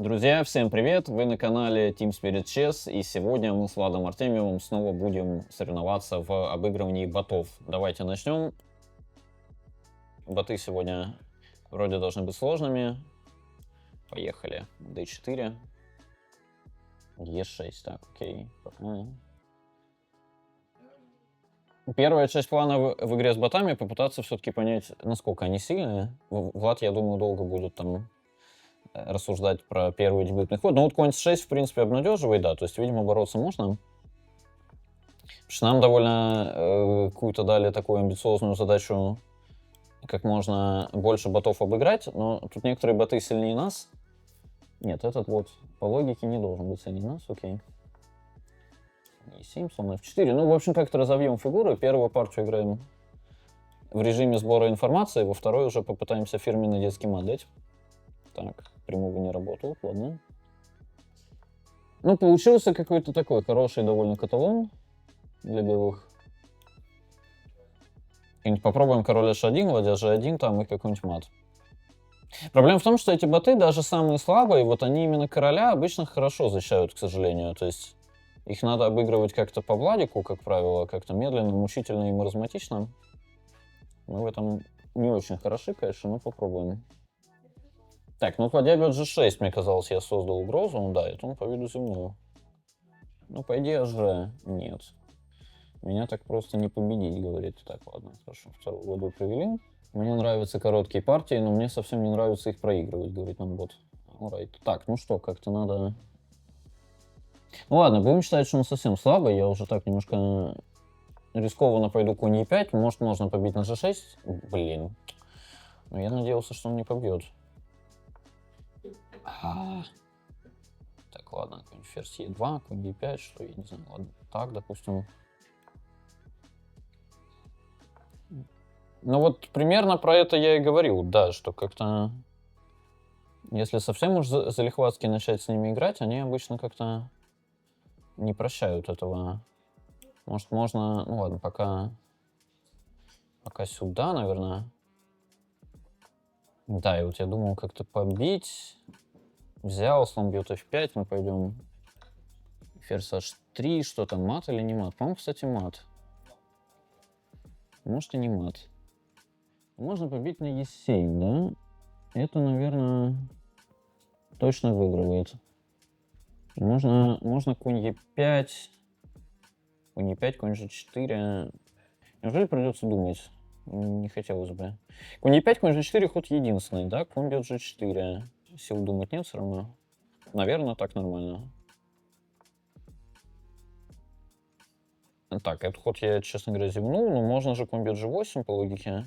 Друзья, всем привет! Вы на канале Team Spirit Chess, и сегодня мы с Владом Артемьевым снова будем соревноваться в обыгрывании ботов. Давайте начнем. Боты сегодня вроде должны быть сложными. Поехали. D4. E6, так, окей. Первая часть плана в игре с ботами — попытаться все-таки понять, насколько они сильные. Влад, я думаю, долго будет там рассуждать про первый дебютный ход. Но вот конь с6, в принципе, обнадеживает, да. То есть, видимо, бороться можно. Потому что нам довольно какую-то дали такую амбициозную задачу, как можно больше ботов обыграть. Но тут некоторые боты сильнее нас. Нет, этот вот по логике не должен быть сильнее нас, окей. E7, слон F4. Ну, в общем, как-то разовьем фигуры. Первую партию играем в режиме сбора информации, во второй уже попытаемся фирменный детский мат дать. Так, прямого не работал, ладно. Ну, получился какой-то такой хороший довольно каталон для белых. Попробуем король h1, ладья g1 там и какой-нибудь мат. Проблема в том, что эти боты, даже самые слабые, вот они именно короля обычно хорошо защищают, к сожалению. То есть их надо обыгрывать как-то по Владику, как правило, как-то медленно, мучительно и маразматично. Мы в этом не очень хороши, конечно, но попробуем. Так, ну ладья бьет g6, мне казалось, я создал угрозу. Ну да, это он по виду земную. Ну, по идее, же нет. Меня так просто не победить, говорит. Так, ладно, хорошо, вторую ладью провели. Мне нравятся короткие партии, но мне совсем не нравится их проигрывать, говорит нам бот. Alright. Так, ну что, как-то надо... Ну ладно, будем считать, что он совсем слабый. Я уже так немножко рискованно пойду конь e5. Может, можно побить на g6? Блин. Но я надеялся, что он не побьет. Так, ладно, конь ферзь e2, конь e5, что я не знаю. Ладно, так, допустим. Ну вот примерно про это я и говорил, да, что как-то, если совсем уж залихватски начать с ними играть, они обычно как-то не прощают этого. Может, можно, ну ладно, пока сюда, наверное. Да, и вот я думал как-то побить. Взял, слон бьет f5, мы пойдем ферзь h3, что там, мат или не мат? По-моему, кстати, мат. Может, и не мат. Можно побить на e7, да? Это, наверное, точно выигрывает. Можно конь e5, конь e5, конь g4. Неужели придется думать? Не хотелось бы. Конь e5, конь g4 ход единственный, да? Конь бьет g4. Сил думать нет все равно. Наверное, так нормально. Так, этот ход я, честно говоря, зевнул, но можно же конь бьет g8 по логике.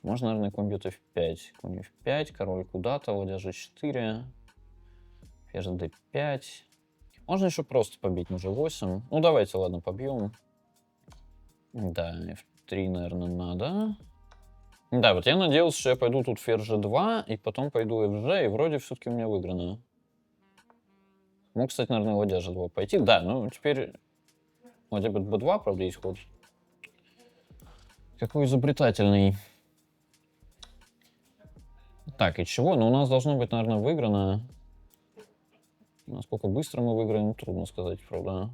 Можно, наверное, конь бьет f5. Конь f5, король куда-то, ладья g4. Ферзь d5. Можно еще просто побить на g8. Ну, давайте, ладно, побьем. Да, f3, наверное, надо. Да, вот я надеялся, что я пойду тут ферзь g2, и потом пойду fg, и вроде все-таки у меня выиграно. Мог, кстати, наверное, ладья g2 пойти. Да, ну теперь ладья b2, правда, есть ход. Какой изобретательный. Так, и чего? Ну, у нас должно быть, наверное, выиграно. Насколько быстро мы выиграем, трудно сказать, правда.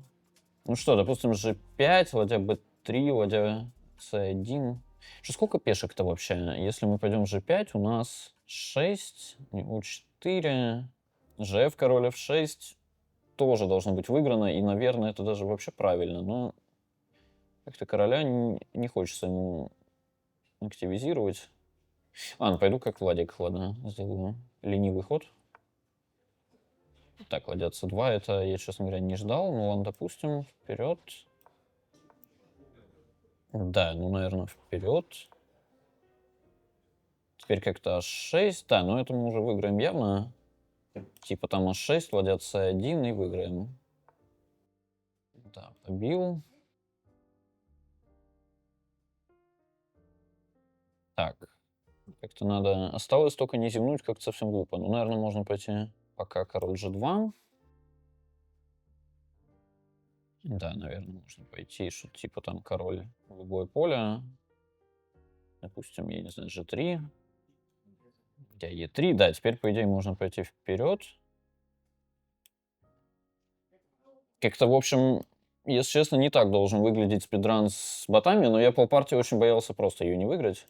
Ну что, допустим, g5, ладья b3, ладья c1. Что, сколько пешек-то вообще? Если мы пойдем g5, у нас 6, u4, gf, король f6 тоже должно быть выиграно, и, наверное, это даже вообще правильно, но как-то короля не хочется ему активизировать. Ладно, пойду как Владик, ладно, сделаю ленивый ход. Так, ладья c2, это я, честно говоря, не ждал, ну ладно, допустим, вперед. Да, ну, наверное, вперед. Теперь как-то h6, да, но это мы уже выиграем явно. Типа там h6, ладья c1 и выиграем. Да, побил. Так, как-то надо... Осталось только не зевнуть, как-то совсем глупо. Ну, наверное, можно пойти пока король g2. Да, наверное, можно пойти, что типа там король в любое поле. Допустим, я не знаю, g3. Ладья Е3. Да, теперь, по идее, можно пойти вперед. Как-то, в общем, если честно, не так должен выглядеть спидран с ботами, но я полпартии очень боялся просто ее не выиграть.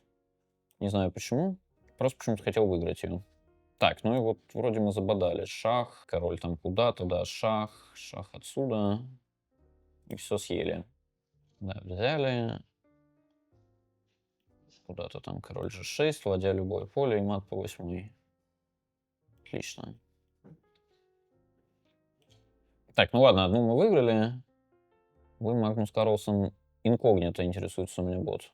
Не знаю почему. Просто почему-то хотел выиграть ее. Так, ну и вот вроде мы забодали. Шах, король там куда-то, да, шах, шах отсюда. И все съели. Да, взяли. Куда-то там король G6, ладья любое поле и мат по 8. Отлично. Так, ну ладно, одну мы выиграли. Вы, Магнус Карлсон, инкогнито интересуется у меня бот.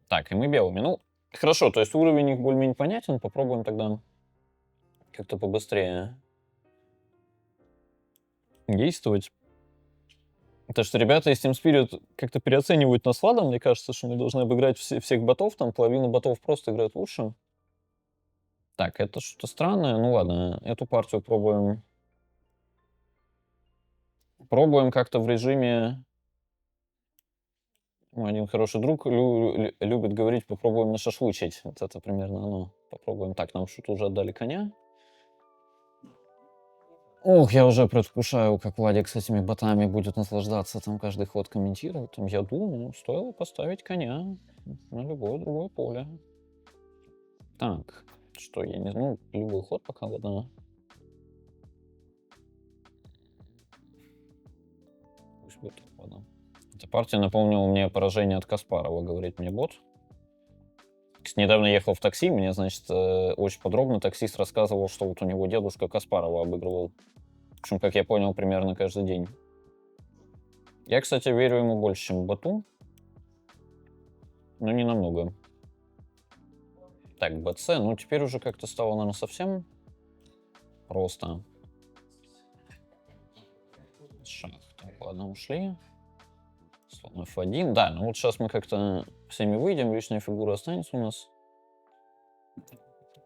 Так, и мы белыми. Ну, хорошо, то есть уровень их более-менее понятен. Попробуем тогда как-то побыстрее действовать. Потому что ребята из Team Spirit как-то переоценивают нас ладом. Мне кажется, что мы должны обыграть всех ботов. Там половина ботов просто играют лучше. Так, это что-то странное. Ну ладно, эту партию пробуем. Пробуем как-то в режиме... Мой один хороший друг любит говорить, попробуем нашашлычить. Вот это примерно оно. Попробуем. Так, нам что-то уже отдали коня. Ох, я уже предвкушаю, как Владик с этими ботами будет наслаждаться, там каждый ход комментировать. Там, я думаю, стоило поставить коня на любое другое поле. Так, что я не знаю, ну, любой ход пока, ладно. Пусть будет так, ладно. Эта партия напомнила мне поражение от Каспарова, говорит мне бот. Недавно ехал в такси, мне, значит, очень подробно таксист рассказывал, что вот у него дедушка Каспарова обыгрывал. В общем, как я понял, примерно каждый день. Я, кстати, верю ему больше, чем боту. Но не намного. Так, БЦ, ну теперь уже как-то стало, наверное, совсем просто. Шах, так, ладно, ушли. Слон F1, да, ну вот сейчас мы как-то всеми выйдем, лишняя фигура останется у нас.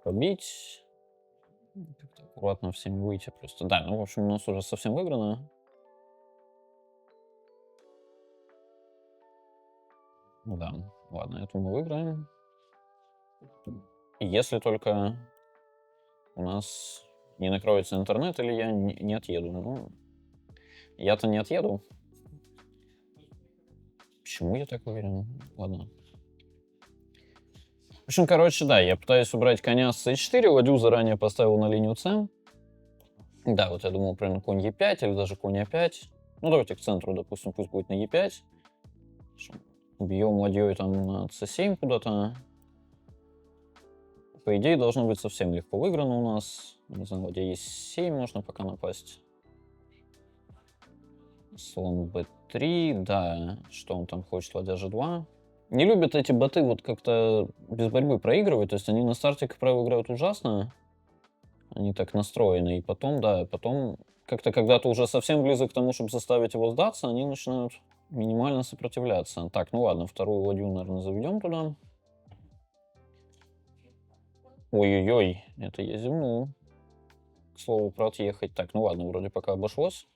Побить. Как-то аккуратно всеми выйти просто. Да, ну в общем у нас уже совсем выиграно. Ну да, ладно, эту мы выиграем. Если только у нас не накроется интернет или я не отъеду. Ну, я-то не отъеду. Почему я так уверен? Ладно. В общем, короче, да, я пытаюсь убрать коня с c4, ладью заранее поставил на линию c. Да, вот я думал примерно конь e5 или даже конь a5. Ну, давайте к центру, допустим, пусть будет на e5. Бьем ладьей там на c7 куда-то. По идее, должно быть совсем легко выиграно у нас. Не знаю, ладья e7 можно пока напасть. Слон b3, да, что он там хочет, ладья g2. Не любят эти боты вот как-то без борьбы проигрывать, то есть они на старте, как правило, играют ужасно. Они так настроены, и потом, да, потом как-то когда ты уже совсем близок к тому, чтобы заставить его сдаться, они начинают минимально сопротивляться. Так, ну ладно, вторую ладью, наверное, заведем туда. Ой-ой-ой, это я зевнул. К слову, про отъехать. Так, ну ладно, вроде пока обошлось.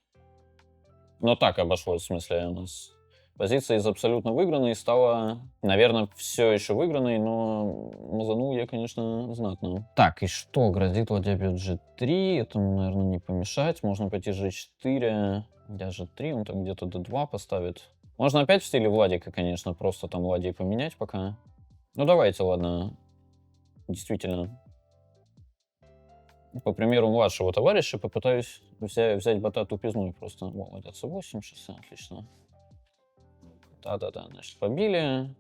Но так обошлось, в смысле, у нас позиция из абсолютно выигранной стала, наверное, все еще выигранной, но мазанул я, конечно, знатно. Так, и что? Грозит ладья бьет g3, этому, наверное, не помешать. Можно пойти g4, ладья g3, он там где-то d2 поставит. Можно опять в стиле Владика, конечно, просто там ладьей поменять пока. Ну давайте, ладно, действительно. По примеру младшего товарища попытаюсь взять бота тупизной просто. О, ладья c8, шоссе, отлично. Да-да-да, значит, побили.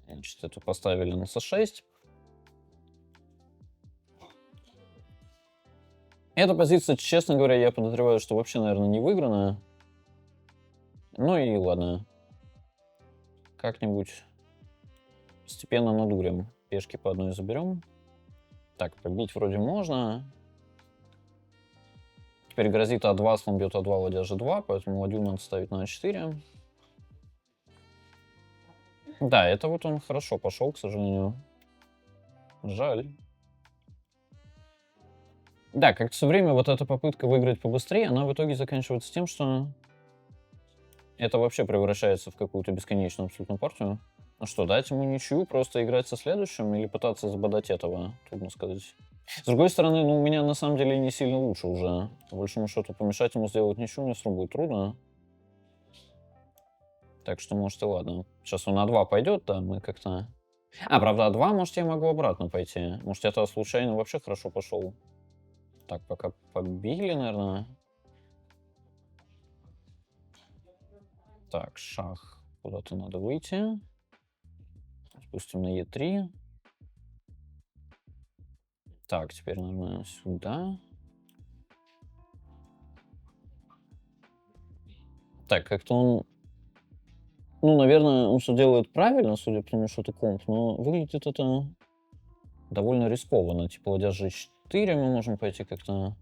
Значит, эту поставили на c6. Эта позиция, честно говоря, я подозреваю, что вообще, наверное, не выиграна. Ну и ладно. Как-нибудь постепенно надурим. Пешки по одной заберем. Так, побить вроде можно. Теперь грозит а2, слон бьет а2, ладья g2, поэтому ладью надо ставить на а4. Да, это вот он хорошо пошел, к сожалению. Жаль. Да, как-то все время вот эта попытка выиграть побыстрее, она в итоге заканчивается тем, что это вообще превращается в какую-то бесконечную абсолютно партию. Ну что, дать ему ничью, просто играть со следующим или пытаться забодать этого? Трудно сказать. С другой стороны, ну, у меня на самом деле не сильно лучше уже. По большому счету, помешать ему сделать ничью мне все равно будет трудно. Так что, может, и ладно. Сейчас он на 2 пойдет, да, мы как-то... А, правда, А2, может, я могу обратно пойти. Может, я тогда случайно вообще хорошо пошел. Так, пока побили, наверное. Так, шах. Куда-то надо выйти. Спустим на Е3. Так, теперь, наверное, сюда. Так, как-то он... Ну, наверное, он все делает правильно, судя по тому, что это комп, но выглядит это довольно рискованно. Типа ладья G4 мы можем пойти как-то...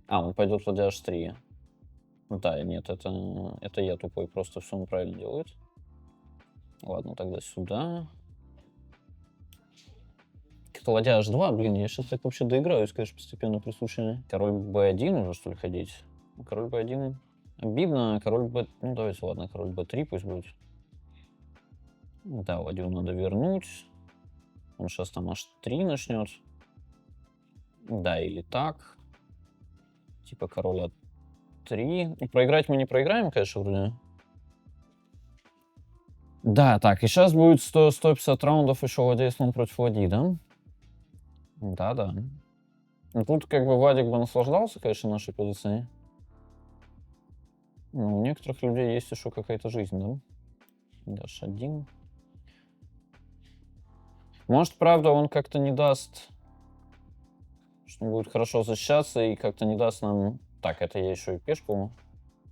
А, он пойдет ладья H3. Да, нет, это я тупой, просто все он правильно делает. Ладно, тогда сюда. Как-то ладья H2, блин, я сейчас так вообще доиграюсь, конечно, постепенно при случае. Король B1 уже, что ли, ходить? Король B1 обидно, король B... Ну, давайте, ладно, король B3 пусть будет. Да, ладью надо вернуть. Он сейчас там H3 начнет. Да, или так. Типа король А3. И проиграть мы не проиграем, конечно, вроде. Да, так, и сейчас будет 150 раундов еще ладья слон против ладьи, да? Да. Ну, тут как бы Вадик бы наслаждался, конечно, нашей позицией. Но у некоторых людей есть еще какая-то жизнь, да? Даже один. Может, правда, он как-то не даст, что он будет хорошо защищаться и как-то не даст нам... Так, это я еще и пешку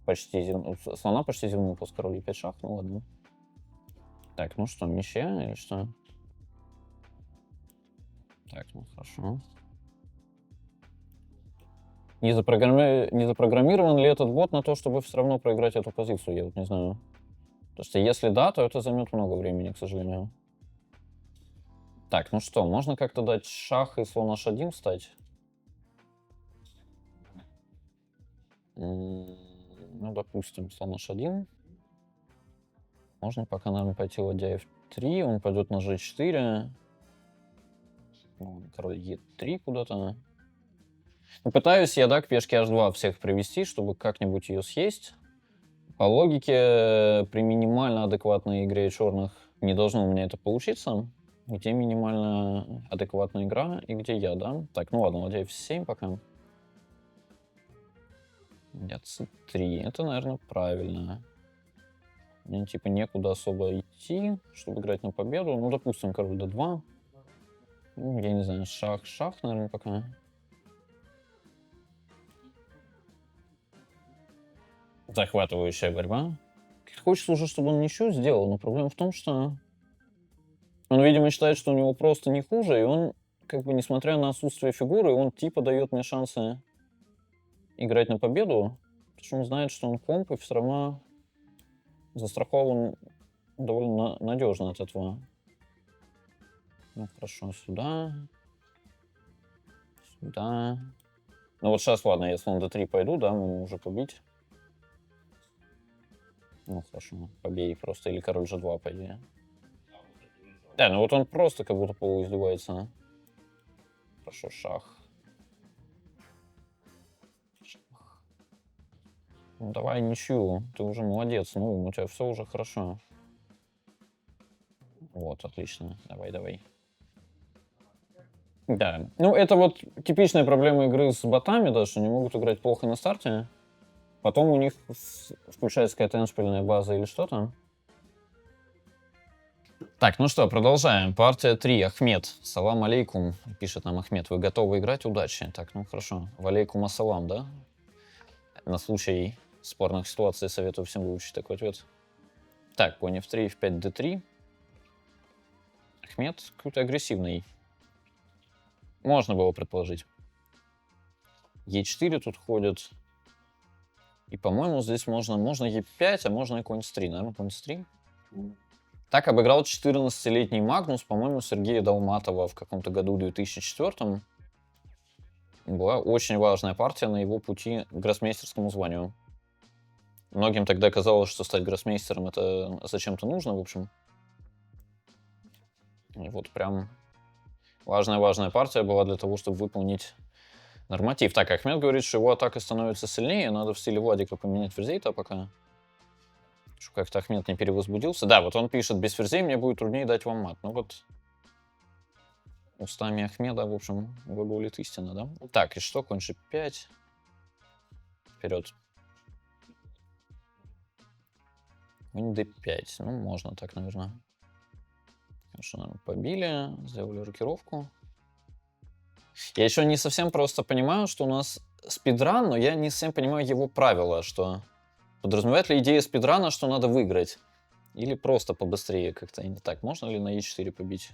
почти зернул. Слона почти зернул после короля 5 шах, ну ладно. Так, ну что, ничья или что? Так, ну хорошо. Не запрограммирован ли этот бот на то, чтобы все равно проиграть эту позицию? Я вот не знаю. Потому что если да, то это займет много времени, к сожалению. Так, ну что, можно как-то дать шах и слон h1 встать? Ну, допустим, слон h1. Можно пока, наверное, пойти ладья f3, он пойдет на g4. Король e3 куда-то. Ну, пытаюсь я, да, к пешке h2 всех привести, чтобы как-нибудь ее съесть. По логике, при минимально адекватной игре черных не должно у меня это получиться. Где минимально адекватная игра и где я, да? Так, ну ладно, ладья f7 пока. Ладья c3. Это, наверное, правильно. Мне типа некуда особо идти, чтобы играть на победу. Ну, допустим, король d2. Ну, я не знаю, шах, наверное, пока. Захватывающая борьба. Хочется уже, чтобы он ничего сделал, но проблема в том, что он, видимо, считает, что у него просто не хуже, и он, как бы, несмотря на отсутствие фигуры, он типа дает мне шансы играть на победу, потому что он знает, что он комп, и все равно застрахован довольно надежно от этого. Ну, хорошо, сюда. Сюда. Ну, вот сейчас, ладно, если он d3 пойду, да, мы уже побить. Ну, хорошо, побей просто, или король g2 пойди. Да, ну вот он просто как будто полуиздевается. Хорошо, шах. Ну, давай ничью, ты уже молодец, ну, у тебя все уже хорошо. Вот, отлично, давай. Да, ну это вот типичная проблема игры с ботами, да, что они могут играть плохо на старте. Потом у них включается какая-то эншпильная база или что-то. Так, ну что, продолжаем. Партия 3. Ахмед. Салам алейкум. Пишет нам Ахмед. Вы готовы играть? Удачи. Так, ну хорошо. Валейкум ассалам, да? На случай спорных ситуаций советую всем выучить такой ответ. Так, конь f3, f5, d3. Ахмед какой-то агрессивный. Можно было предположить. e4 тут ходит. И, по-моему, здесь можно e5, а можно и конь s3. Наверное, конь s3. Так обыграл 14-летний Магнус, по-моему, Сергея Долматова в каком-то году, 2004-м. Была очень важная партия на его пути к гроссмейстерскому званию. Многим тогда казалось, что стать гроссмейстером это зачем-то нужно, в общем. И вот прям важная партия была для того, чтобы выполнить норматив. Так, Ахмед говорит, что его атака становится сильнее. Надо в стиле Владика поменять ферзей-то пока. Что как-то Ахмед не перевозбудился. Да, вот он пишет, без ферзей мне будет труднее дать вам мат. Ну вот, устами Ахмеда, в общем, глаголит истина, да? Так, и что, конь g5. Вперед. Конь d5. Ну, можно так, наверное. Хорошо, побили, сделали рокировку. Я еще не совсем просто понимаю, что у нас спидран, но я не совсем понимаю его правила, что... Подразумевает ли идея спидрана, что надо выиграть? Или просто побыстрее как-то? Так, можно ли на e4 побить?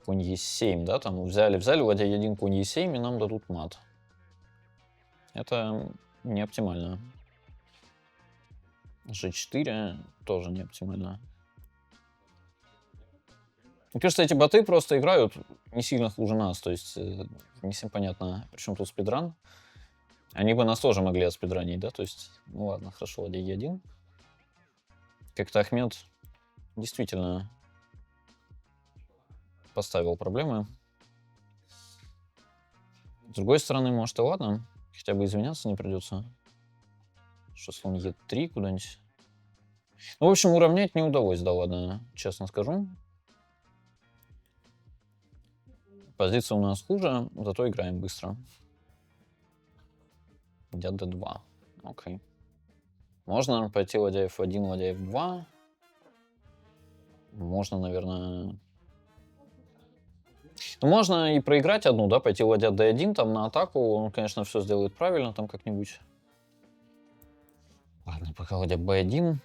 Конь e7, да? Там взяли, ладья e1, конь e7, и нам дадут мат. Это не оптимально. g4 тоже не оптимально. Мне кажется, эти боты просто играют не сильно хуже нас, то есть не всем понятно, при чем тут спидран. Они бы нас тоже могли отспидранить, да, то есть, ну ладно, хорошо, ладья e1. Как-то Ахмед действительно поставил проблемы. С другой стороны, может и ладно, хотя бы извиняться не придется. Что слон e3 куда-нибудь. Ну, в общем, уравнять не удалось, да ладно, честно скажу. Позиция у нас хуже, зато играем быстро. Ладья d2. Окей. Можно пойти ладья f1, ладья f2. Можно, наверное... Ну, можно и проиграть одну, да, пойти ладья d1 там на атаку. Он, конечно, все сделает правильно там как-нибудь. Ладно, пока ладья b1.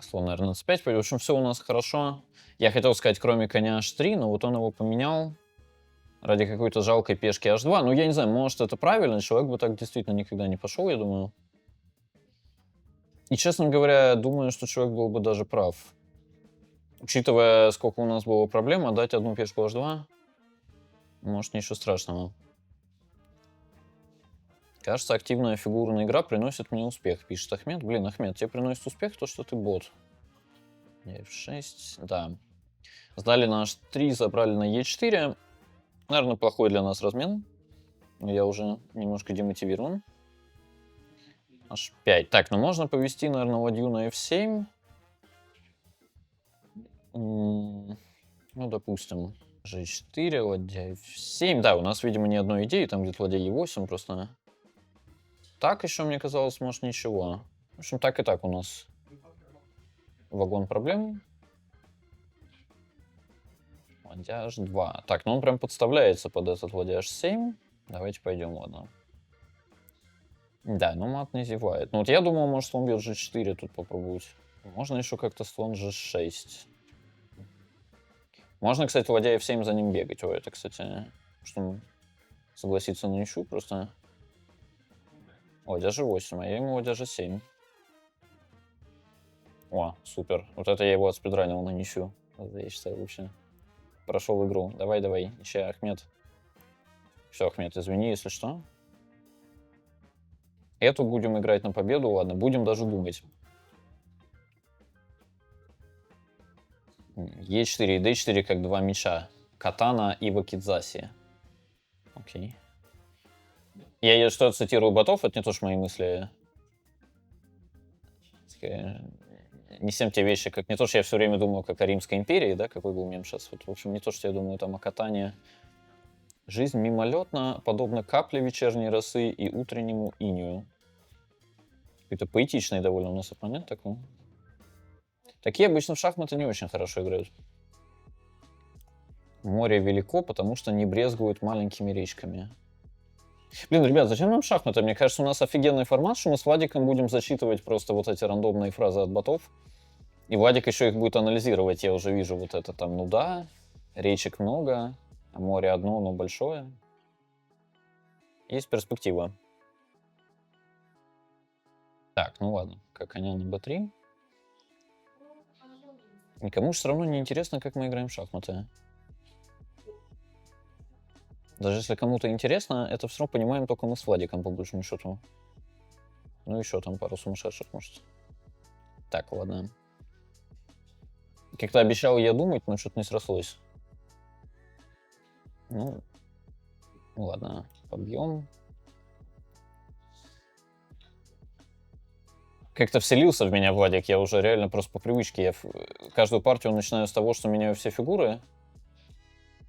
Слон, наверное, c5. В общем, все у нас хорошо. Я хотел сказать, кроме коня h3, но вот он его поменял ради какой-то жалкой пешки h2. Ну, я не знаю, может, это правильно. Человек бы так действительно никогда не пошел, я думаю. И, честно говоря, думаю, что человек был бы даже прав. Учитывая, сколько у нас было проблем, отдать одну пешку h2, может, ничего страшного. Кажется, активная фигурная игра приносит мне успех, пишет Ахмед. Блин, Ахмед, тебе приносит успех то, что ты бот. F6, да. Сдали на h3, забрали на e4. Наверное, плохой для нас размен. Я уже немножко демотивирован. h5. Так, ну можно повести, наверное, ладью на f7. Ну, допустим, g4, ладья f7. Да, у нас, видимо, ни одной идеи. Там где-то ладья e8 просто... Так еще, мне казалось, может, ничего. В общем, так и так у нас вагон проблем. Ладья h2. Так, ну он прям подставляется под этот ладья h7. Давайте пойдем, ладно. Да, ну мат не зевает. Ну вот я думал, может, слон бьет g4 тут попробовать. Можно еще как-то слон g6. Можно, кстати, ладья f7 за ним бегать. Ой, это, кстати, что согласиться на ничью просто... Ладья g8, а я ему ладья g7. О, супер. Вот это я его отспидранил на ничью. Это, я считаю, вообще прошел игру. Давай, ничья, Ахмед. Все, Ахмед, извини, если что. Эту будем играть на победу, ладно, будем даже думать. Е4 и d4 как два мяча. Катана и Вакидзаси. Окей. Я что цитирую ботов, это не то, что мои мысли. Не всем те вещи, как не то, что я все время думаю, как о Римской империи, да, какой был мем сейчас. Вот, в общем, не то, что я думаю там о катании. Жизнь мимолетна, подобно капле вечерней росы и утреннему инию. Какой-то поэтичный довольно у нас оппонент такой. Такие обычно в шахматы не очень хорошо играют. Море велико, потому что не брезгуют маленькими речками. Блин, ребят, зачем нам шахматы? Мне кажется, у нас офигенный формат, что мы с Владиком будем зачитывать просто вот эти рандомные фразы от ботов. И Владик еще их будет анализировать. Я уже вижу вот это там, ну да, речек много, а море одно, но большое. Есть перспектива. Так, ну ладно, как коня на b3. Никому же все равно не интересно, как мы играем в шахматы. Даже если кому-то интересно, это все равно понимаем только мы с Владиком, по большому счету. Ну еще там пару сумасшедших, может. Так, ладно. Как-то обещал я думать, но что-то не срослось. Ну, ладно, побьем. Как-то вселился в меня Владик, я уже реально просто по привычке. Каждую партию начинаю с того, что меняю все фигуры.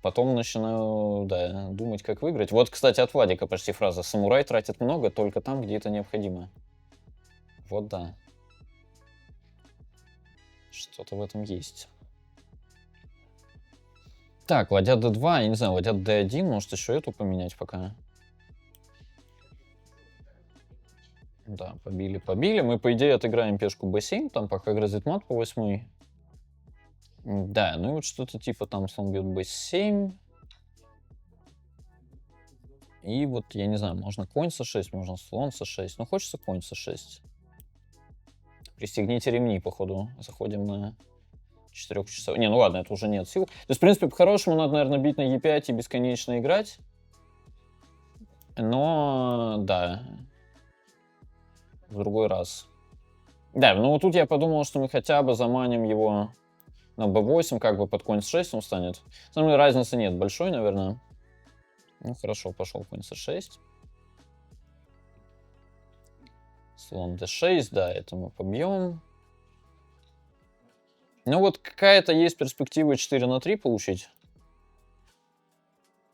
Потом начинаю, да, думать, как выиграть. Вот, кстати, от Владика почти фраза. Самурай тратит много только там, где это необходимо. Вот да. Что-то в этом есть. Так, ладья d2, я не знаю, ладья d1, может еще эту поменять пока. Да, побили. Мы, по идее, отыграем пешку b7, там пока грозит мат по 8. Да, ну и вот что-то типа там слон бьет b7. И вот, я не знаю, можно конь c6, можно слон c6. Ну, хочется конь c6. Пристегните ремни, походу. Заходим на 4 часов. Не, ну ладно, это уже нет сил. То есть, в принципе, по-хорошему надо, наверное, бить на e5 и бесконечно играть. Но, да, в другой раз. Да, ну вот тут я подумал, что мы хотя бы заманим его на b8, как бы под конь c6 он станет. Самой разницы нет большой, наверное. Ну хорошо, пошел конь c6. Слон d6, да, это мы побьем. Ну вот какая-то есть перспектива 4 на 3 получить.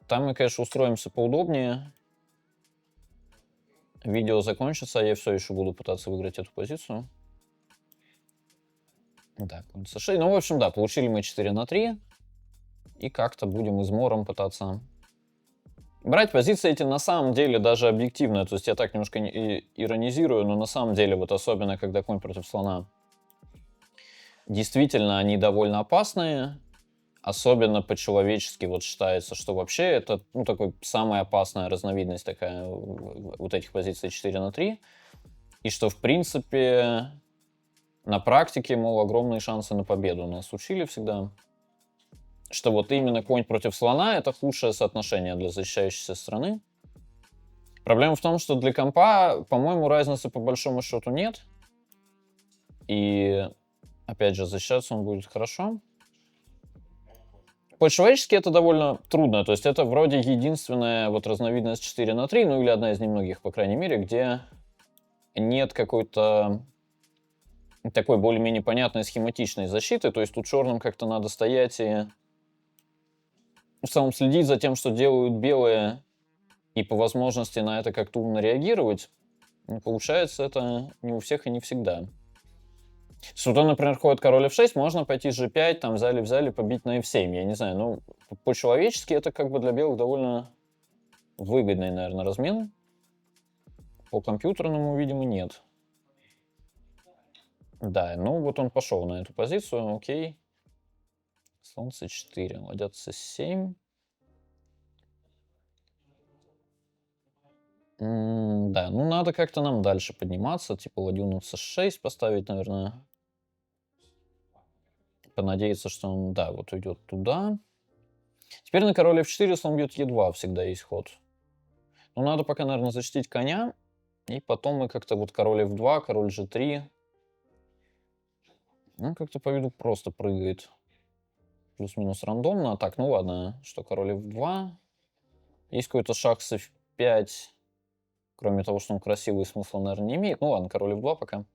Там мы, конечно, устроимся поудобнее. Видео закончится, а я все еще буду пытаться выиграть эту позицию. Да, конь c6. Ну, в общем, да, получили мы 4 на 3. И как-то будем измором пытаться брать. Позиции эти на самом деле даже объективные. То есть я так немножко иронизирую, но на самом деле, вот особенно когда конь против слона, действительно они довольно опасные. Особенно по-человечески вот считается, что вообще это, ну, такой самая опасная разновидность такая вот этих позиций 4 на 3. И что, в принципе, на практике, мол, огромные шансы на победу нас учили всегда. Что вот именно конь против слона — это худшее соотношение для защищающейся страны. Проблема в том, что для компа, по-моему, разницы по большому счету нет. И, опять же, защищаться он будет хорошо. По-человечески это довольно трудно. То есть это вроде единственная вот разновидность 4 на 3, ну или одна из немногих, по крайней мере, где нет какой-то такой более-менее понятной схематичной защиты. То есть тут черным как-то надо стоять и в целом следить за тем, что делают белые, и по возможности на это как-то умно реагировать. Но получается это не у всех и не всегда. Сюда, например, ходит король f6, можно пойти g5, там взяли, побить на f7. Я не знаю, ну, по-человечески это как бы для белых довольно выгодный, наверное, размен. По компьютерному, видимо, нет. Да, ну вот он пошел на эту позицию, окей. Слон c4, ладья c7. Да, ну надо как-то нам дальше подниматься, типа ладью на c6 поставить, наверное. Понадеяться, что он, да, вот уйдет туда. Теперь на король f4 слон бьет e2 всегда есть ход. Ну, надо пока, наверное, защитить коня. И потом мы как-то вот король f2, король g3. Ну, как-то по виду просто прыгает. Плюс-минус рандомно. Так, ну ладно, что король f2. Есть какой-то шаг с f5. Кроме того, что он красивый, смысла, наверное, не имеет. Ну ладно, король f2 пока.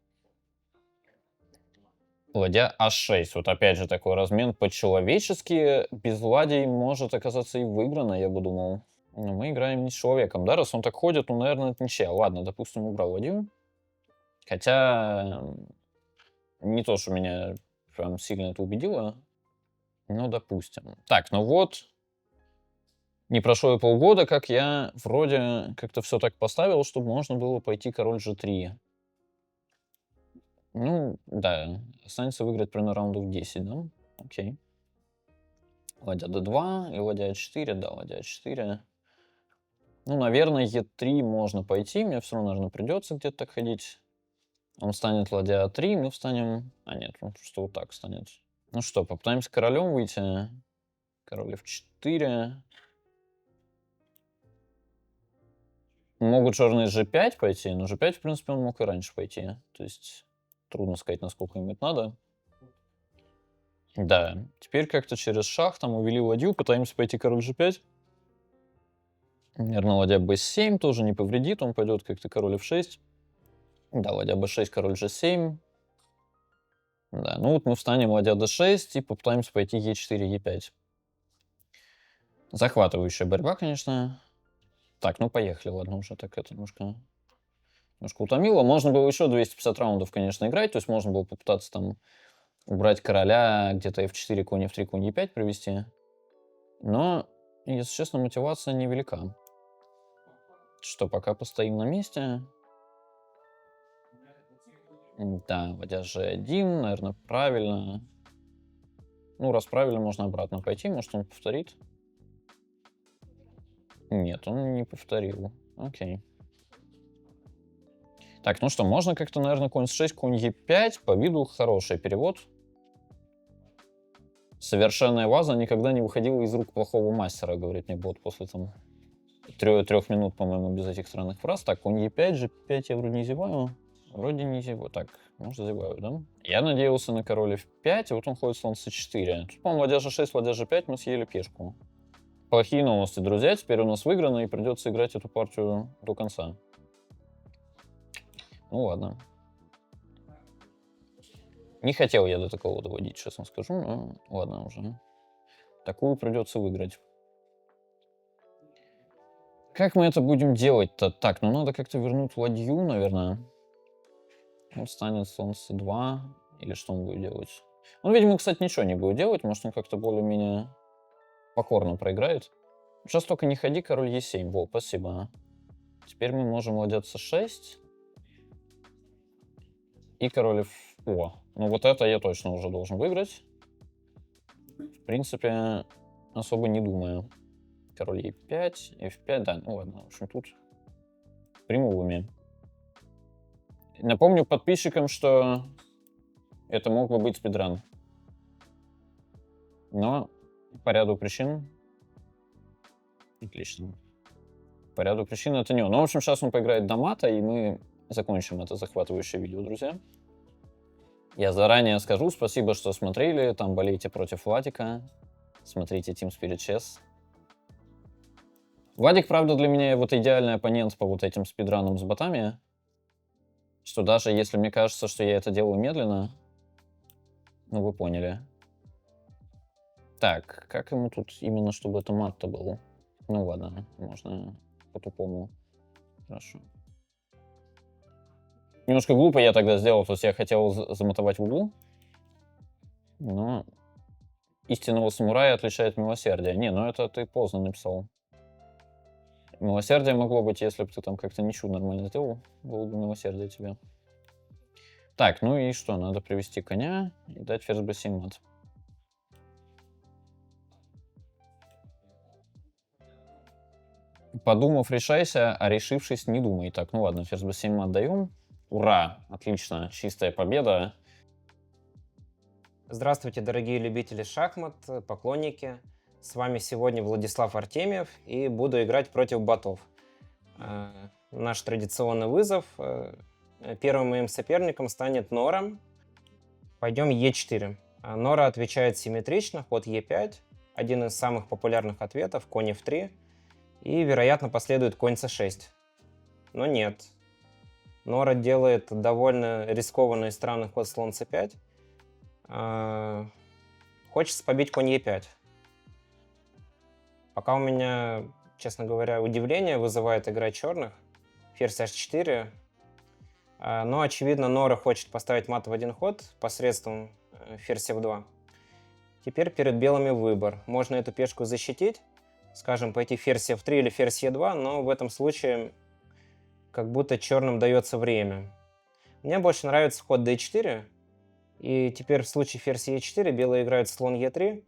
Ладья а6. Вот опять же такой размен по-человечески. Без ладей может оказаться и выиграно, я бы думал. Но мы играем не с человеком, да? Раз он так ходит, ну, наверное, это ничья. Ладно, допустим, убрал ладью. Хотя не то, что меня прям сильно это убедило. Ну, допустим. Так, ну вот. Не прошло и полгода, как я вроде как-то все так поставил, чтобы можно было пойти король g3. Ну, да, останется выиграть примерно раундов 10, да? Окей. Ладья d2 и ладья a4, да, ладья a4. Ну, наверное, e3 можно пойти, мне все равно, наверное, придется где-то так ходить. Он станет ладья а3, мы встанем... А, нет, он просто вот так станет. Ну что, попытаемся королем выйти. Король f4. Могут черные g5 пойти, но g5, в принципе, он мог и раньше пойти. То есть трудно сказать, насколько им это надо. Да, теперь как-то через шах там увели ладью, пытаемся пойти король g5. Наверное, ладья b7 тоже не повредит, он пойдет как-то король f6. Да, ладья b6, король g7. Да, ну вот мы встанем ладья d6 и попытаемся пойти e4, e5. Захватывающая борьба, конечно. Так, ну поехали, ладно, уже так это немножко утомило. Можно было еще 250 раундов, конечно, играть, то есть можно было попытаться там убрать короля, где-то f4, конь f3, конь e5 привести. Но, если честно, мотивация невелика. Что, пока постоим на месте. Да, ладья g1, наверное, правильно. Ну, раз правильно, можно обратно пойти, может он повторит. Нет, он не повторил. Окей. Так, ну что, можно как-то, наверное, конь с6, конь e5. По виду хороший перевод. Совершенная ваза никогда не выходила из рук плохого мастера, говорит мне бот после там 3 минут, по-моему, без этих странных фраз. Так, конь e5, g5 я вроде не зеваю. Вроде не зеваю. Так, может зеваю, да? Я надеялся на король f5, и вот он ходит слон c4. Тут, по-моему, ладья g6, ладья g5, мы съели пешку. Плохие новости, друзья. Теперь у нас выиграно, и придется играть эту партию до конца. Ну ладно. Не хотел я до такого доводить, честно скажу, но ладно уже. Такую придется выиграть. Как мы это будем делать-то? Так, ну надо как-то вернуть ладью, наверное. Он станет слон c2. Или что он будет делать? Он, видимо, кстати, ничего не будет делать. Может, он как-то более-менее покорно проиграет. Сейчас только не ходи, король e7. Во, спасибо. Теперь мы можем ладья c6. И король f... О, ну вот это я точно уже должен выиграть. В принципе, особо не думаю. Король e5, f5, да, ну ладно, в общем, тут приму в уме. Напомню подписчикам, что это мог бы быть спидран. Но по ряду причин... Отлично. По ряду причин это не он. Ну, в общем, сейчас он поиграет до мата, и мы закончим это захватывающее видео, друзья. Я заранее скажу спасибо, что смотрели. Там болейте против Владика. Смотрите Team Spirit Chess. Владик, правда, для меня вот идеальный оппонент по вот этим спидранам с ботами. Что даже если мне кажется, что я это делаю медленно, ну вы поняли. Так, как ему тут именно, чтобы это мат-то был? Ну ладно, можно по-тупому. Хорошо. Немножко глупо я тогда сделал, то есть я хотел замотовать в углу. Но истинного самурая отличает милосердие. Не, ну это ты поздно написал. Милосердие могло быть, если бы ты там как-то ничего нормально сделал. Было бы милосердие тебе. Так, ну и что? Надо привести коня и дать ферзь b7 мат. Подумав, решайся, а решившись, не думай. Так, ну ладно, ферзь b7 мат даем. Ура! Отлично, чистая победа. Здравствуйте, дорогие любители шахмат, поклонники. С вами сегодня Владислав Артемьев, и буду играть против ботов. Наш традиционный вызов. Первым моим соперником станет Нора. Пойдем Е4. Нора отвечает симметрично, ход Е5. Один из самых популярных ответов, конь F3. И, вероятно, последует конь c6. Но нет. Нора делает довольно рискованный и странный ход слон c5. Хочется побить конь e5. Пока у меня, честно говоря, удивление вызывает игра черных. Ферзь h4. Но, очевидно, Нора хочет поставить мат в один ход посредством ферзь f2. Теперь перед белыми выбор. Можно эту пешку защитить, скажем, пойти ферзь f3 или ферзь e2, но в этом случае как будто черным дается время. Мне больше нравится ход d4. И теперь в случае ферзь e4 белые играют слон e3.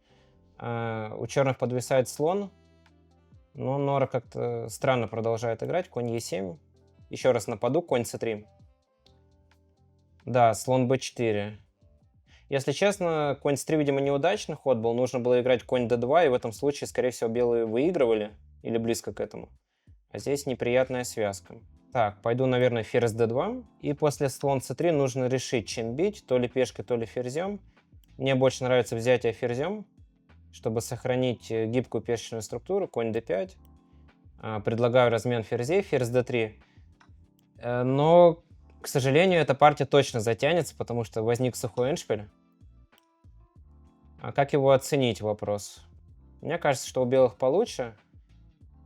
У черных подвисает слон. Но Нора как-то странно продолжает играть. Конь e7. Еще раз нападу. Конь c3. Да, слон b4. Если честно, конь c3, видимо, неудачный ход был. Нужно было играть конь d2. И в этом случае, скорее всего, белые выигрывали. Или близко к этому. А здесь неприятная связка. Так, пойду, наверное, ферзь d2. И после слон c3 нужно решить, чем бить. То ли пешкой, то ли ферзем. Мне больше нравится взятие ферзем, чтобы сохранить гибкую пешечную структуру. Конь d5. Предлагаю размен ферзей, ферзь d3. Но, к сожалению, эта партия точно затянется, потому что возник сухой эндшпиль. А как его оценить, вопрос? Мне кажется, что у белых получше.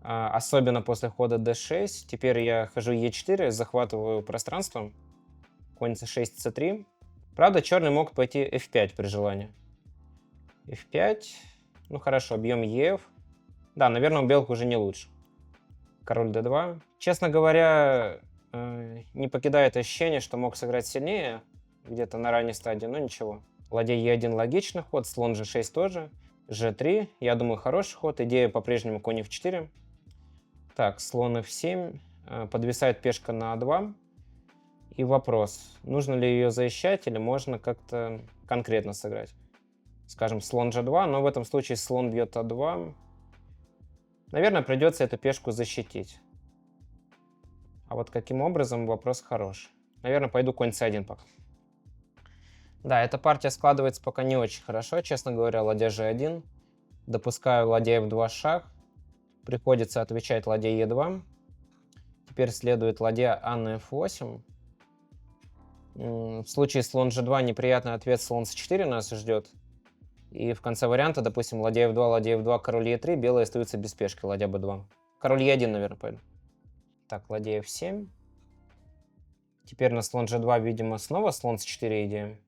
Особенно после хода d6. Теперь я хожу e4, захватываю пространство. Конь c6, c3. Правда, черный мог пойти f5 при желании. f5. Ну хорошо, бьем ef. Да, наверное, у белых уже не лучше. Король d2. Честно говоря, не покидает ощущение, что мог сыграть сильнее где-то на ранней стадии, но ничего. Ладья e1 логичный ход, слон g6 тоже. g3, я думаю, хороший ход. Идея по-прежнему конь f4. Так, слон f7. Подвисает пешка на a2. И вопрос, нужно ли ее защищать или можно как-то конкретно сыграть. Скажем, слон g2, но в этом случае слон бьет a2. Наверное, придется эту пешку защитить. А вот каким образом, вопрос хороший. Наверное, пойду конь c1 пока. Да, эта партия складывается пока не очень хорошо, честно говоря, ладья g1. Допускаю ладья f2 шаг. Приходится отвечать ладья e2. Теперь следует ладья а на f8. В случае слон g2 неприятный ответ слон c4 нас ждет. И в конце варианта, допустим, ладья f2, король e3, белые остаются без пешки, ладья b2. Король e1, наверное, пойду. Так, ладья f7. Теперь на слон g2, видимо, снова слон c4 идея.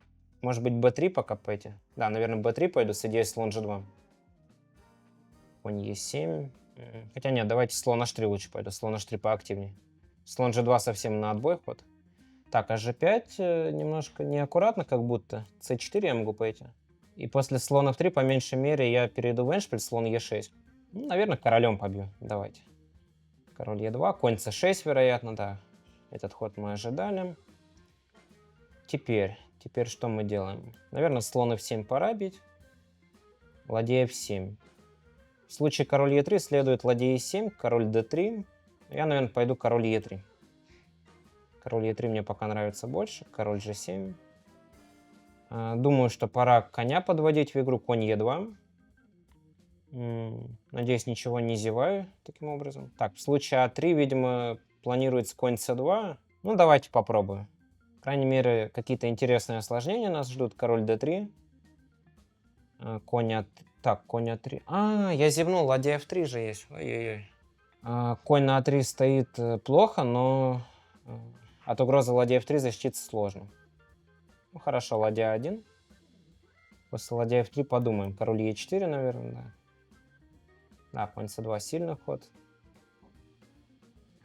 Может быть, b3 пока пойти? Да, наверное, b3 пойду с идеей слон g2. Конь e7. Хотя нет, давайте слон h3 лучше пойду. Слон h3 поактивнее. Слон g2 совсем на отбой ход. Так, а g5 немножко неаккуратно, как будто. c4 я могу пойти. И после слона f3, по меньшей мере, я перейду в эндшпиль, слон e6. Ну, наверное, королем побью. Давайте. Король e2, конь c6, вероятно, да. Этот ход мы ожидали. Теперь что мы делаем? Наверное, слон f7 пора бить. Ладья f7. В случае король e3 следует ладья e7, король d3. Я, наверное, пойду король e3. Король e3 мне пока нравится больше. Король g7. Думаю, что пора коня подводить в игру. Конь e2. Надеюсь, ничего не зеваю таким образом. Так, в случае а3, видимо, планируется конь c2. Ну, давайте попробую. По крайней мере, какие-то интересные осложнения нас ждут. Король d3. Конь а3. Так, конь а3. Я зевнул, ладья f3 же есть. Ой-ой-ой. Конь на а3 стоит плохо, но от угрозы ладья f3 защититься сложно. Ну, хорошо, ладья 1. После ладья f3 подумаем. Король e4, наверное, да. Да, конь c2 сильный ход.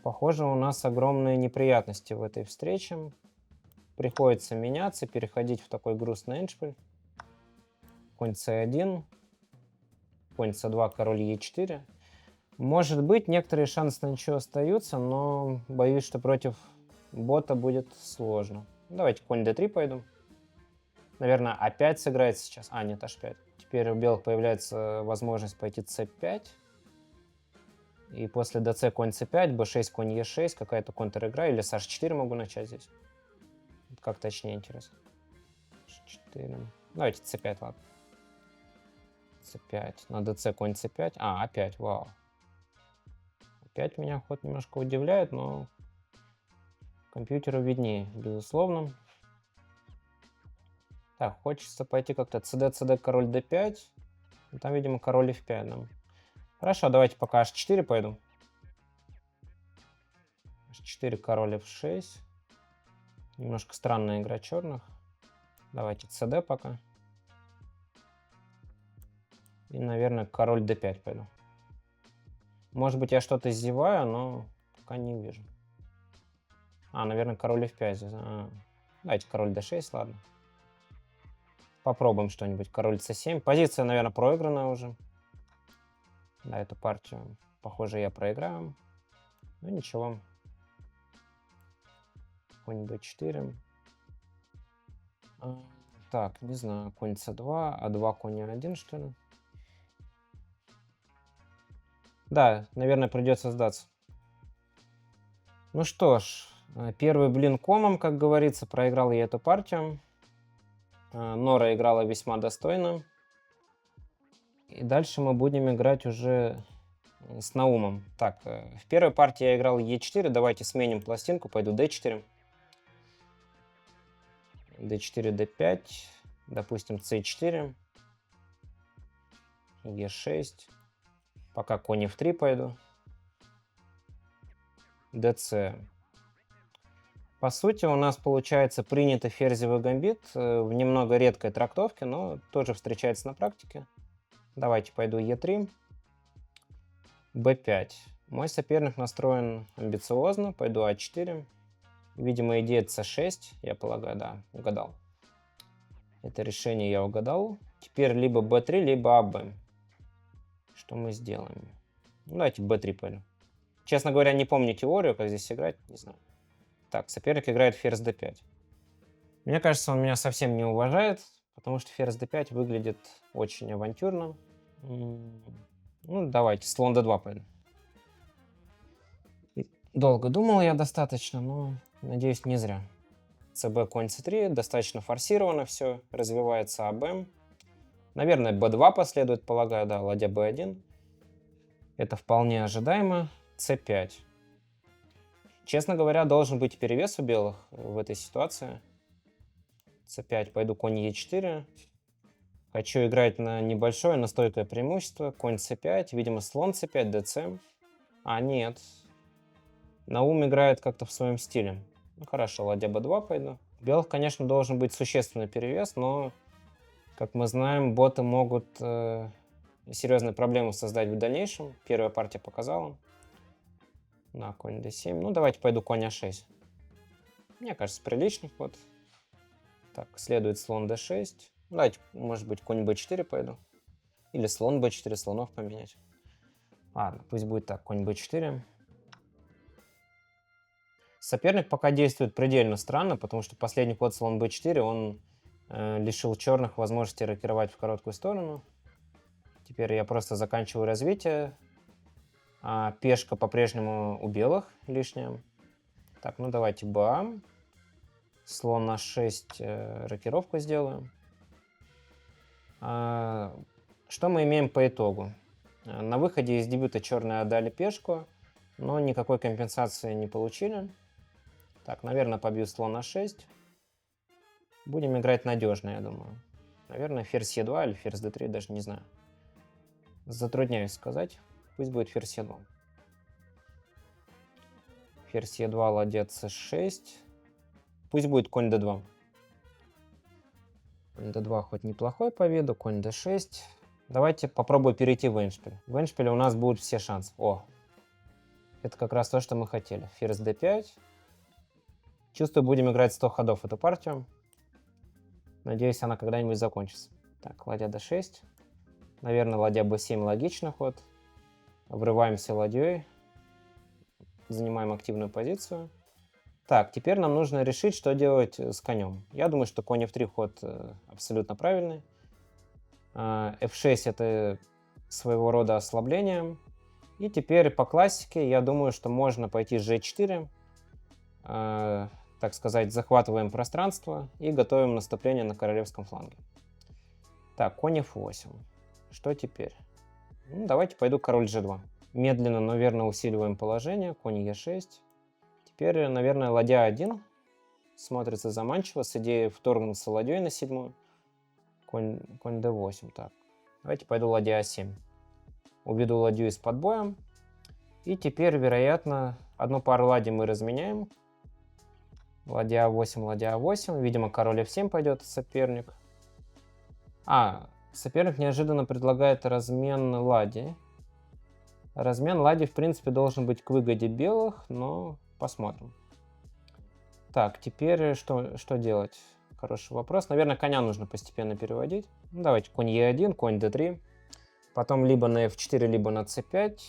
Похоже, у нас огромные неприятности в этой встрече. Приходится меняться, переходить в такой грустный эндшпиль. Конь c1. Конь c2, король e4. Может быть, некоторые шансы на ничего остаются, но боюсь, что против бота будет сложно. Давайте конь d3 пойду. Наверное, а5 сыграет сейчас. Нет, h5. Теперь у белых появляется возможность пойти c5. И после dc конь c5, b6, конь e6, какая-то контр-игра. Или с h4 могу начать здесь. Как точнее, интересно. h4. Давайте c5, ладно. c5. На dc конь c5. А5, вау. Опять меня ход немножко удивляет, но компьютеру виднее, безусловно. Так, хочется пойти как-то cd, король d5. Там, видимо, король f5. Да. Хорошо, давайте пока h4 пойду. h4, король f6. Немножко странная игра черных. Давайте cd пока. И, наверное, король d5 пойду. Может быть, я что-то зеваю, но пока не вижу. Наверное, король f5. Давайте король d6, ладно. Попробуем что-нибудь. Король c7. Позиция, наверное, проиграна уже. Да, эту партию, похоже, я проиграю. Ну, ничего. Конь b4. Так, не знаю. Конь c2. А2, конь a1, что ли? Да, наверное, придется сдаться. Ну что ж, первый блин комом, как говорится, проиграл я эту партию. Нора играла весьма достойно. И дальше мы будем играть уже с Наумом. Так, в первой партии я играл Е4. Давайте сменим пластинку. Пойду D4. D4, D5. Допустим, C4. Е6. Пока конь F3 пойду. DC. По сути, у нас получается принятый ферзевый гамбит в немного редкой трактовке, но тоже встречается на практике. Давайте пойду Е3. Б5. Мой соперник настроен амбициозно. Пойду А4. Видимо, идея С6. Я полагаю, да, угадал. Это решение я угадал. Теперь либо Б3, либо АБ. Что мы сделаем? Ну, давайте Б3 пойду. Честно говоря, не помню теорию, как здесь играть, не знаю. Так, соперник играет ферзь d5. Мне кажется, он меня совсем не уважает, потому что ферзь d5 выглядит очень авантюрно. Ну, давайте, слон d2 пойду. Долго думал я достаточно, но, надеюсь, не зря. ЦБ, конь c3, достаточно форсировано все, развивается АБ. Наверное, b2 последует, полагаю, да, ладья b1. Это вполне ожидаемо. c5. Честно говоря, должен быть перевес у белых в этой ситуации. c5, пойду конь e4. Хочу играть на небольшое, но стойкое преимущество. Конь c5, видимо, слон c5, dc. А, нет. Наум играет как-то в своем стиле. Ну хорошо, ладья b2 пойду. У белых, конечно, должен быть существенный перевес, но, как мы знаем, боты могут серьезные проблемы создать в дальнейшем. Первая партия показала. На конь d7. Ну, давайте пойду конь a6. Мне кажется, приличный ход. Так, следует слон d6. Давайте, может быть, конь b4 пойду. Или слон b4, слонов поменять. Ладно, пусть будет так, конь b4. Соперник пока действует предельно странно, потому что последний ход слон b4, он лишил черных возможности рокировать в короткую сторону. Теперь я просто заканчиваю развитие. А пешка по-прежнему у белых лишняя. Так, ну давайте ба. Слон на 6 рокировку сделаю. Что мы имеем по итогу? На выходе из дебюта черные отдали пешку, но никакой компенсации не получили. Так, наверное, побью слон на 6. Будем играть надежно, я думаю. Наверное, ферзь Е2 или ферзь d3, даже не знаю. Затрудняюсь сказать. Пусть будет ферзь Е2. Ферзь Е2, ладья c6. Пусть будет конь d2. Конь d2 хоть неплохой по виду. Конь d6. Давайте попробую перейти в эндшпиль. В эндшпиле у нас будут все шансы. О! Это как раз то, что мы хотели. Ферзь d5. Чувствую, будем играть 100 ходов эту партию. Надеюсь, она когда-нибудь закончится. Так, ладья d6. Наверное, ладья b7 логичный ход. Врываемся ладьей. Занимаем активную позицию. Так, теперь нам нужно решить, что делать с конем. Я думаю, что конь f3 ход абсолютно правильный. f6 это своего рода ослабление. И теперь по классике я думаю, что можно пойти g4. Так сказать, захватываем пространство и готовим наступление на королевском фланге. Так, конь f8. Что теперь? Ну, давайте пойду король g2. Медленно, но верно усиливаем положение. Конь e6. Теперь, наверное, ладья 1 смотрится заманчиво с идеей вторгнуться ладьей на 7. Конь d8. Так, давайте пойду ладья a7. Уведу ладью из-под боя. И теперь, вероятно, одну пару ладей мы разменяем. Ладья a8, ладья a8. Видимо, король f7 пойдет соперник. Соперник неожиданно предлагает размен ладьи. Размен ладьи, в принципе, должен быть к выгоде белых, но посмотрим. Так, теперь что делать? Хороший вопрос. Наверное, коня нужно постепенно переводить. Ну, давайте конь e1, конь d3. Потом либо на f4, либо на c5.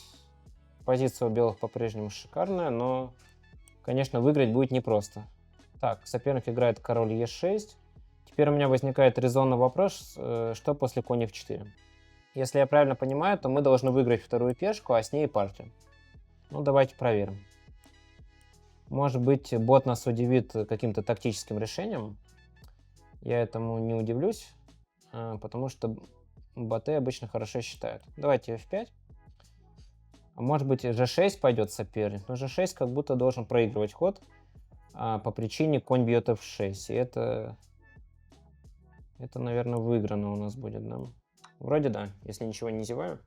Позиция у белых по-прежнему шикарная, но, конечно, выиграть будет непросто. Так, соперник играет король e6. Теперь у меня возникает резонный вопрос, что после конь f4. Если я правильно понимаю, то мы должны выиграть вторую пешку, а с ней и партию. Ну, давайте проверим. Может быть, бот нас удивит каким-то тактическим решением. Я этому не удивлюсь, потому что боты обычно хорошо считают. Давайте f5. А может быть, g6 пойдет соперник, но g6 как будто должен проигрывать ход по причине конь бьет f6. И это, наверное, выиграно у нас будет, да? Вроде да, если ничего не зеваю.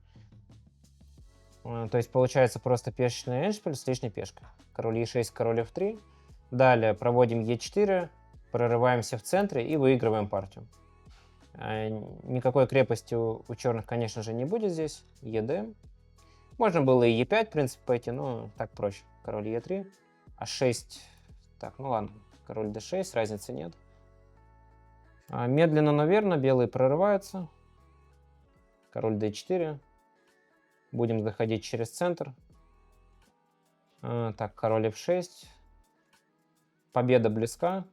То есть получается просто пешечный эндшпиль с лишней пешкой. Король e6, король f3. Далее проводим e4, прорываемся в центре и выигрываем партию. Никакой крепости у черных, конечно же, не будет здесь. ед. Можно было и e5, в принципе, пойти, но так проще. Король e3, а6. Так, ну ладно, король d6, разницы нет. Медленно, но верно, белые прорываются. Король d4. Будем заходить через центр. Так, король f6. Победа близка.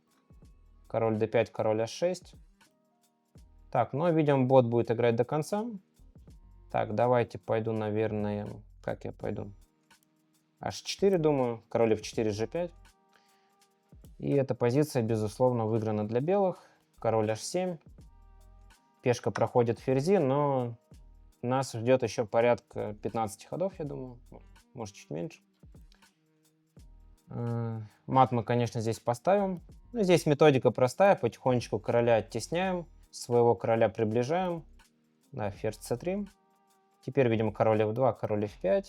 Король d5, король h6. Так, ну, видимо, бот будет играть до конца. Так, давайте пойду, наверное... Как я пойду? h4, думаю. Король f4, g5. И эта позиция, безусловно, выиграна для белых. Король h7. Пешка проходит ферзи, но нас ждет еще порядка 15 ходов, я думаю. Может, чуть меньше. Мат мы, конечно, здесь поставим. Но здесь методика простая. Потихонечку короля оттесняем. Своего короля приближаем. Да, ферзь c3. Теперь, видимо, король f2, король f5.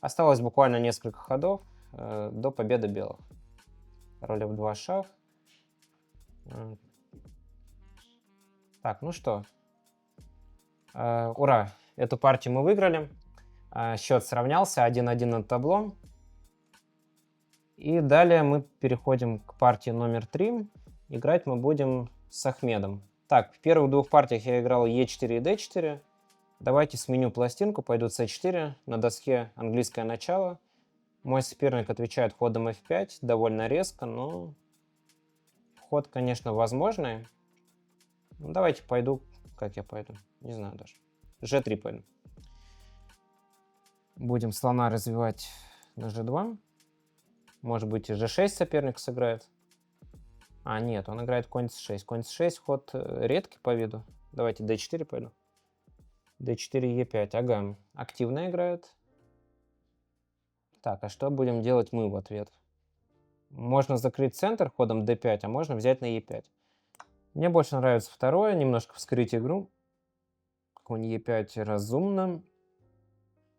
Осталось буквально несколько ходов до победы белых. Король f2, шах. Так, ну что. Ура! Эту партию мы выиграли. Счет сравнялся 1-1 над таблом. И далее мы переходим к партии номер 3. Играть мы будем с Ахмедом. Так, в первых двух партиях я играл e4 и d4. Давайте сменю пластинку, пойду c4. На доске английское начало. Мой соперник отвечает ходом f5. Довольно резко, но ход, конечно, возможный. Ну, давайте пойду. Как я пойду? Не знаю даже. g3 пойду. Будем слона развивать на g2. Может быть, и g6 соперник сыграет. Нет, он играет конь c6. Конь c6 ход редкий по виду. Давайте d4 пойду. d4, e5. Ага, активно играет. Так, а что будем делать мы в ответ? Можно закрыть центр ходом d5, а можно взять на e5. Мне больше нравится второе, немножко вскрыть игру. Конь e5 разумно.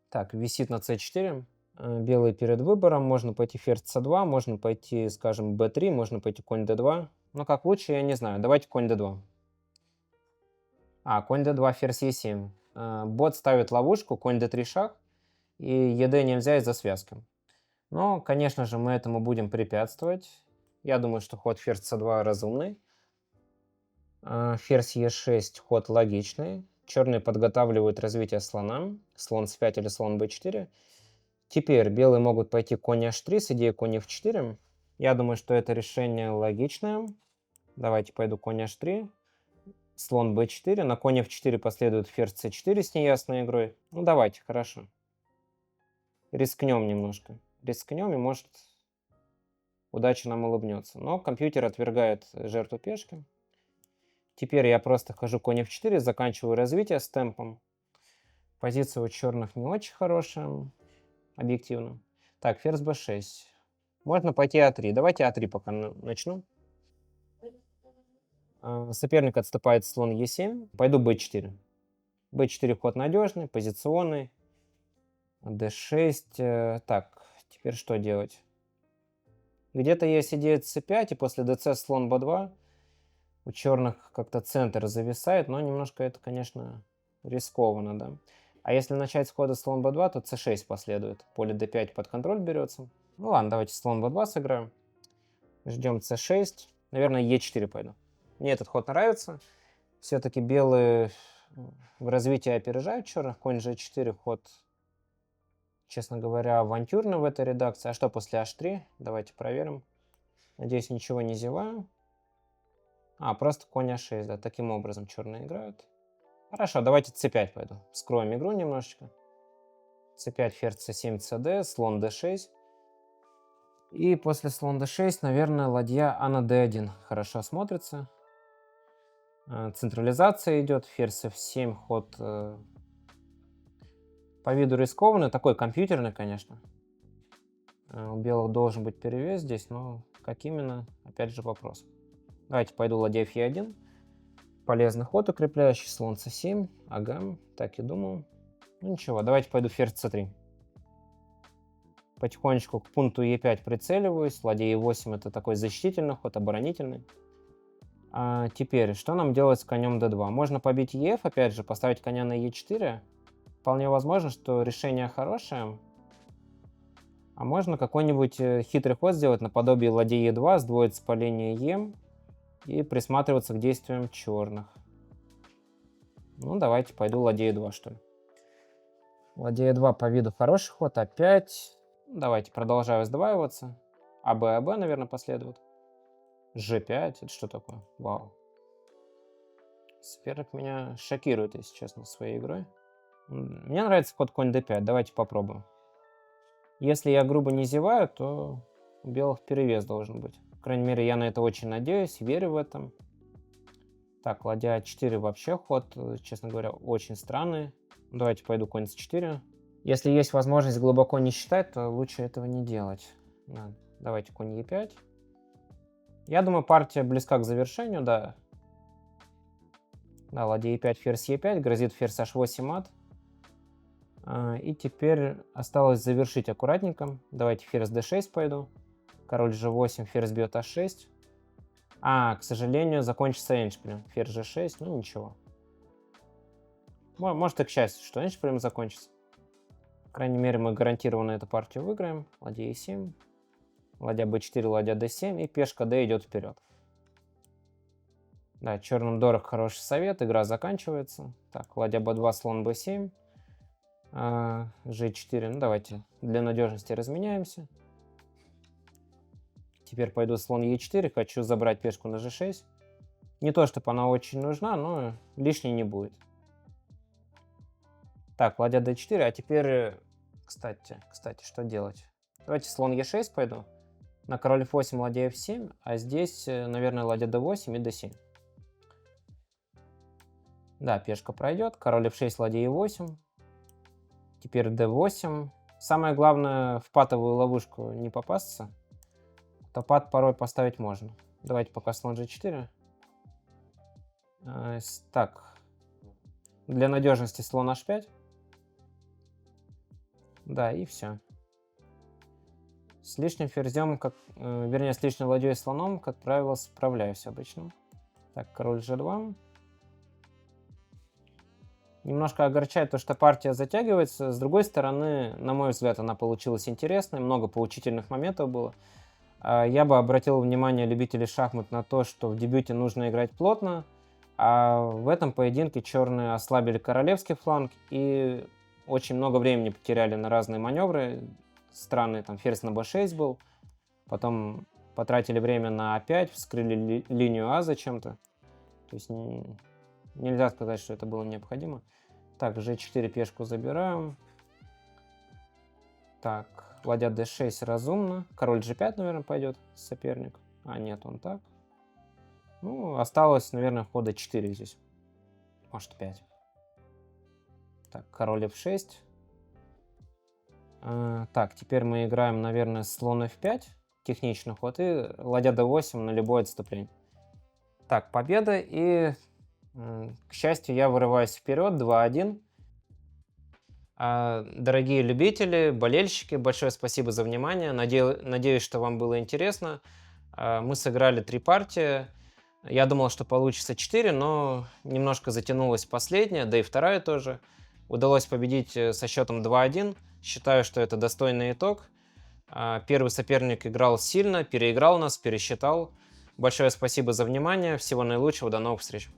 Так, висит на c4. Белые перед выбором. Можно пойти ферзь c2, можно пойти, скажем, b3, можно пойти конь d2. Но как лучше, я не знаю. Давайте конь d2. Конь d2, ферзь e7. Бот ставит ловушку, конь d3 шаг. И ед нельзя из-за связки. Но, конечно же, мы этому будем препятствовать. Я думаю, что ход ферзь c2 разумный. Ферзь e6 ход логичный. Черные подготавливают развитие слона. Слон c5 или слон b4. Теперь белые могут пойти конь h3 с идеей конь f4. Я думаю, что это решение логичное. Давайте пойду конь h3. Слон b4. На конь f4 последует ферзь c4 с неясной игрой. Ну давайте, хорошо. Рискнем немножко. Рискнем, и может удача нам улыбнется. Но компьютер отвергает жертву пешки. Теперь я просто хожу конь f4, заканчиваю развитие с темпом. Позиция у черных не очень хорошая, объективно. Так, ферзь b6. Можно пойти а3. Давайте а3 пока начну. Соперник отступает слон e7. Пойду b4. b4 ход надежный, позиционный. d6. Так, теперь что делать? Где-то есть идея c5, и после dc слон b2. У черных как-то центр зависает, но немножко это, конечно, рискованно, да. А если начать с хода слон b2, то c6 последует. Поле d5 под контроль берется. Ну ладно, давайте слон b2 сыграем. Ждем c6. Наверное, e4 пойду. Мне этот ход нравится. Все-таки белые в развитии опережают черных. Конь g4 ход, честно говоря, авантюрный в этой редакции. А что после h3? Давайте проверим. Надеюсь, ничего не зеваю. Просто конь а6, да, таким образом черные играют. Хорошо, давайте c5 пойду. Скроем игру немножечко. c5, ферзь c7, cd, слон d6. И после слон d6, наверное, ладья а на d1 хорошо смотрится. Централизация идет, ферзь f7, ход по виду рискованный, такой компьютерный, конечно. У белых должен быть перевес здесь, но как именно, опять же вопрос. Давайте пойду ладья f1. Полезный ход укрепляющий, слон c7. Ага, так и думал. Ну ничего, давайте пойду ферзь c3. Потихонечку к пункту e5 прицеливаюсь. Ладья e8 это такой защитительный ход, оборонительный. А теперь, что нам делать с конем d2? Можно побить ef, опять же, поставить коня на e4. Вполне возможно, что решение хорошее. А можно какой-нибудь хитрый ход сделать наподобие ладьи e2, сдвоить с по линии e и присматриваться к действиям черных. Ну, давайте пойду ладья e2, что ли. Ладья e2 по виду хороший ход, опять. Давайте продолжаю сдваиваться. АБ, наверное, последует. G5, это что такое? Вау. Соперник меня шокирует, если честно, своей игрой. Мне нравится ход конь d5, давайте попробуем. Если я грубо не зеваю, то у белых перевес должен быть. По крайней мере, я на это очень надеюсь, верю в этом. Так, ладья a4 вообще ход, честно говоря, очень странный. Давайте пойду конь c4. Если есть возможность глубоко не считать, то лучше этого не делать. Да, давайте конь e5. Я думаю, партия близка к завершению, да. Да, ладья e5, ферзь e5, грозит ферзь h8 мат. И теперь осталось завершить аккуратненько. Давайте ферзь d6 пойду. Король g8, ферзь бьет h6. К сожалению, закончится эндшпилем. Ферзь g6, ну ничего. Может и к счастью, что эндшпилем закончится. По крайней мере, мы гарантированно эту партию выиграем. Ладья e7. Ладья b4, ладья d7. И пешка d идет вперед. Да, черным дорог хороший совет. Игра заканчивается. Так, ладья b2, слон b7. G4. Ну, давайте для надежности разменяемся. Теперь пойду слон e4. Хочу забрать пешку на g6. Не то, чтобы она очень нужна, но лишней не будет. Так, ладья d4. А теперь, кстати, что делать? Давайте слон e6 пойду. На король f8, ладья f7. А здесь, наверное, ладья d8 и d7. Да, пешка пройдет. Король f6, ладья e8. Теперь d8. Самое главное, в патовую ловушку не попасться. То пат порой поставить можно. Давайте пока слон g4. Так. Для надежности слон h5. Да, и все. С лишним ферзем, вернее, с лишней ладьей и слоном, как правило, справляюсь обычно. Так, король g2. Немножко огорчает то, что партия затягивается. С другой стороны, на мой взгляд, она получилась интересной. Много поучительных моментов было. Я бы обратил внимание любителей шахмат на то, что в дебюте нужно играть плотно. А в этом поединке черные ослабили королевский фланг и очень много времени потеряли на разные маневры. Странный там ферзь на b6 был. Потом потратили время на a5, вскрыли линию А зачем-то. То есть нельзя сказать, что это было необходимо. Так, g4 пешку забираем. Так, ладья d6 разумно. Король g5, наверное, пойдет соперник. Нет, он так. Ну, осталось, наверное, хода 4 здесь. Может, 5. Так, король f6. Так, теперь мы играем, наверное, слон f5. Техничный ход. И ладья d8 на любое отступление. Так, победа. И, к счастью, я вырываюсь вперед. 2-1. Дорогие любители, болельщики, большое спасибо за внимание. Надеюсь, что вам было интересно. Мы сыграли 3 партии. Я думал, что получится 4, но немножко затянулась последняя, да и вторая тоже. Удалось победить со счетом 2-1. Считаю, что это достойный итог. Первый соперник играл сильно, переиграл нас, пересчитал. Большое спасибо за внимание. Всего наилучшего. До новых встреч.